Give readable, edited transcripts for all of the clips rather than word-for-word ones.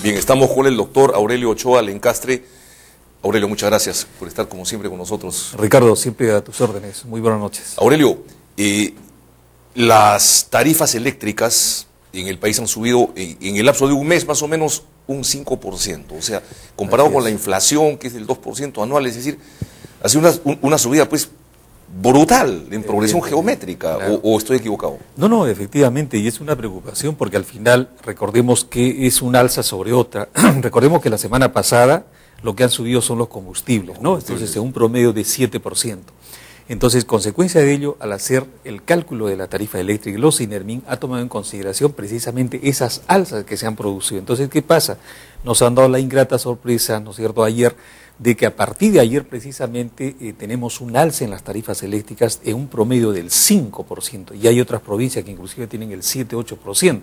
Bien, estamos con el doctor Aurelio Ochoa Lencastre. Aurelio, muchas gracias por estar como siempre con nosotros. Ricardo, siempre a tus órdenes. Muy buenas noches. Aurelio, las tarifas eléctricas en el país han subido en el lapso de un mes más o menos un 5%. O sea, comparado con la inflación, que es del 2% anual, es decir, ha sido una subida pues brutal, en progresión geométrica, claro. o estoy equivocado. No, efectivamente, y es una preocupación porque al final recordemos que es un alza sobre otra. Recordemos que la semana pasada lo que han subido son los combustibles, ¿no? Entonces, en un promedio de 7%. Entonces, consecuencia de ello, al hacer el cálculo de la tarifa eléctrica, los INERMIN ha tomado en consideración precisamente esas alzas que se han producido. Entonces, ¿qué pasa? Nos han dado la ingrata sorpresa, ¿no es cierto?, ayer, de que a partir de ayer precisamente tenemos un alza en las tarifas eléctricas en un promedio del 5%, y hay otras provincias que inclusive tienen el 7-8%.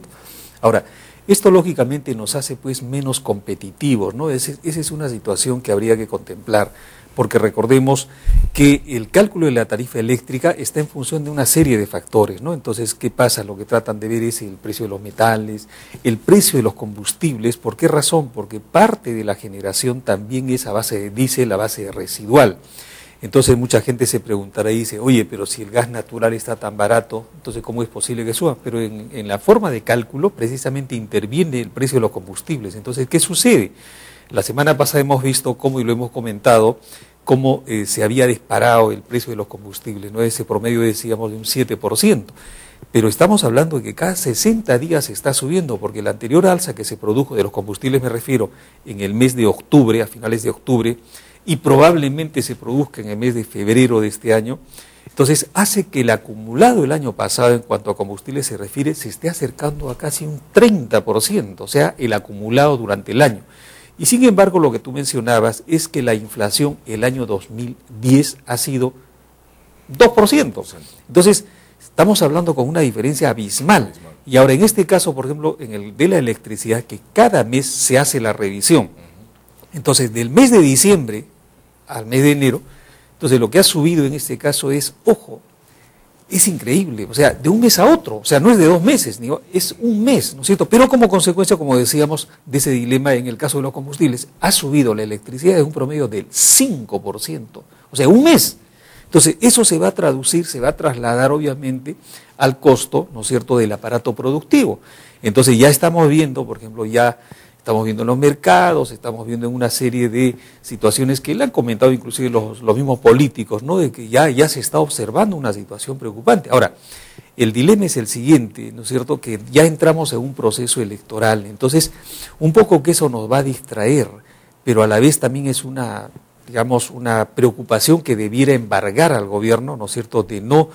Ahora, esto lógicamente nos hace pues menos competitivos, ¿no? Esa es una situación que habría que contemplar, porque recordemos que el cálculo de la tarifa eléctrica está en función de una serie de factores, ¿no? Entonces, ¿qué pasa? Lo que tratan de ver es el precio de los metales, el precio de los combustibles. ¿Por qué razón? Porque parte de la generación también es a base de diésel, a base de residual. Entonces mucha gente se preguntará y dice, oye, pero si el gas natural está tan barato, entonces ¿cómo es posible que suba? Pero en la forma de cálculo precisamente interviene el precio de los combustibles. Entonces, ¿qué sucede? La semana pasada hemos visto cómo, y lo hemos comentado, cómo se había disparado el precio de los combustibles, ¿no? Ese promedio, decíamos, de un 7%. Pero estamos hablando de que cada 60 días se está subiendo, porque la anterior alza que se produjo de los combustibles, me refiero, en el mes de octubre, a finales de octubre, y probablemente se produzca en el mes de febrero de este año, entonces hace que el acumulado el año pasado en cuanto a combustibles se refiere, se esté acercando a casi un 30%, o sea, el acumulado durante el año. Y sin embargo, lo que tú mencionabas es que la inflación el año 2010 ha sido 2%. Entonces, estamos hablando con una diferencia abismal. Y ahora, en este caso, por ejemplo, en el de la electricidad, que cada mes se hace la revisión. Entonces, del mes de diciembre al mes de enero, entonces lo que ha subido en este caso es, ojo, es increíble, o sea, de un mes a otro, o sea, no es de 2 meses, es un mes, ¿no es cierto? Pero como consecuencia, como decíamos, de ese dilema en el caso de los combustibles, ha subido la electricidad de un promedio del 5%, o sea, un mes. Entonces, eso se va a traducir, se va a trasladar obviamente al costo, ¿no es cierto?, del aparato productivo. Entonces, ya estamos viendo, por ejemplo, estamos viendo en los mercados, estamos viendo en una serie de situaciones que le han comentado inclusive los mismos políticos, ¿no? De que ya se está observando una situación preocupante. Ahora, el dilema es el siguiente, ¿no es cierto?, que ya entramos en un proceso electoral, entonces un poco que eso nos va a distraer, pero a la vez también es una preocupación que debiera embargar al gobierno, ¿no es cierto?, de no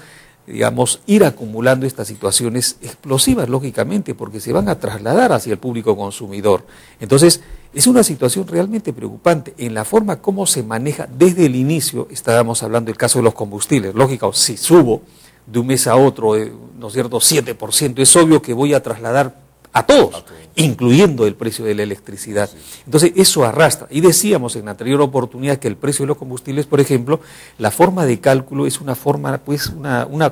ir acumulando estas situaciones explosivas, lógicamente, porque se van a trasladar hacia el público consumidor. Entonces, es una situación realmente preocupante en la forma como se maneja desde el inicio. Estábamos hablando del caso de los combustibles. Lógico, si subo de un mes a otro, ¿no es cierto?, 7%, es obvio que voy a trasladar a todos, incluyendo el precio de la electricidad. Entonces, eso arrastra. Y decíamos en la anterior oportunidad que el precio de los combustibles, por ejemplo, la forma de cálculo es una forma, pues,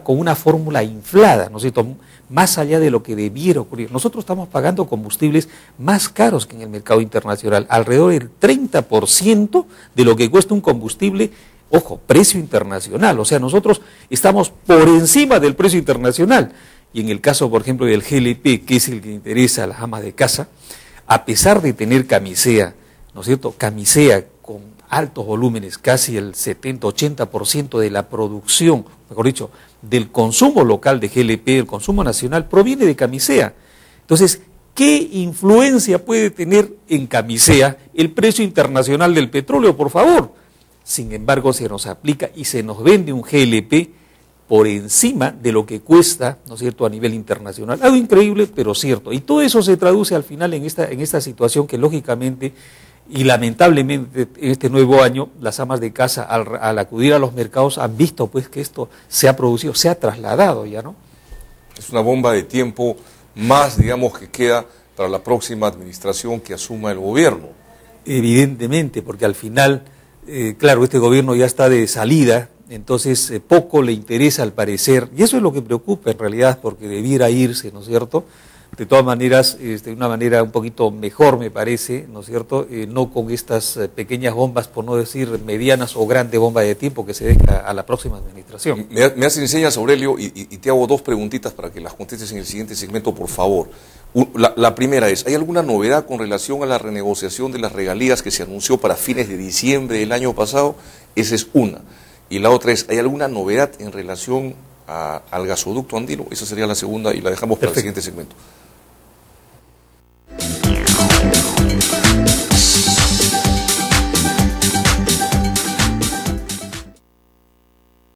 con una fórmula inflada, ¿no es cierto?, más allá de lo que debiera ocurrir. Nosotros estamos pagando combustibles más caros que en el mercado internacional, alrededor del 30% de lo que cuesta un combustible. Ojo, precio internacional, o sea, nosotros estamos por encima del precio internacional. Y en el caso, por ejemplo, del GLP, que es el que interesa a las amas de casa, a pesar de tener camisea, ¿no es cierto?, camisea con altos volúmenes, casi el 70-80% de la producción, mejor dicho, del consumo local de GLP, el consumo nacional, proviene de camisea. Entonces, ¿qué influencia puede tener en camisea el precio internacional del petróleo, por favor? Sin embargo, se nos aplica y se nos vende un GLP por encima de lo que cuesta, ¿no es cierto?, a nivel internacional. Algo increíble, pero cierto. Y todo eso se traduce al final en esta situación que lógicamente y lamentablemente en este nuevo año las amas de casa al acudir a los mercados han visto pues que esto se ha producido, se ha trasladado ya, ¿no? Es una bomba de tiempo más, digamos, que queda para la próxima administración que asuma el gobierno. Evidentemente, porque al final, claro, este gobierno ya está de salida. Entonces poco le interesa al parecer, y eso es lo que preocupa en realidad, porque debiera irse, ¿no es cierto?, de todas maneras, de una manera un poquito mejor, me parece, ¿no es cierto? No con estas pequeñas bombas, por no decir medianas o grandes bombas de tiempo que se deja a la próxima administración. Me hacen señas, Aurelio, y te hago dos preguntitas para que las contestes en el siguiente segmento, por favor. La primera es, ¿hay alguna novedad con relación a la renegociación de las regalías que se anunció para fines de diciembre del año pasado? Esa es una. Y la otra es, ¿hay alguna novedad en relación al gasoducto andino? Esa sería la segunda y la dejamos para el siguiente segmento.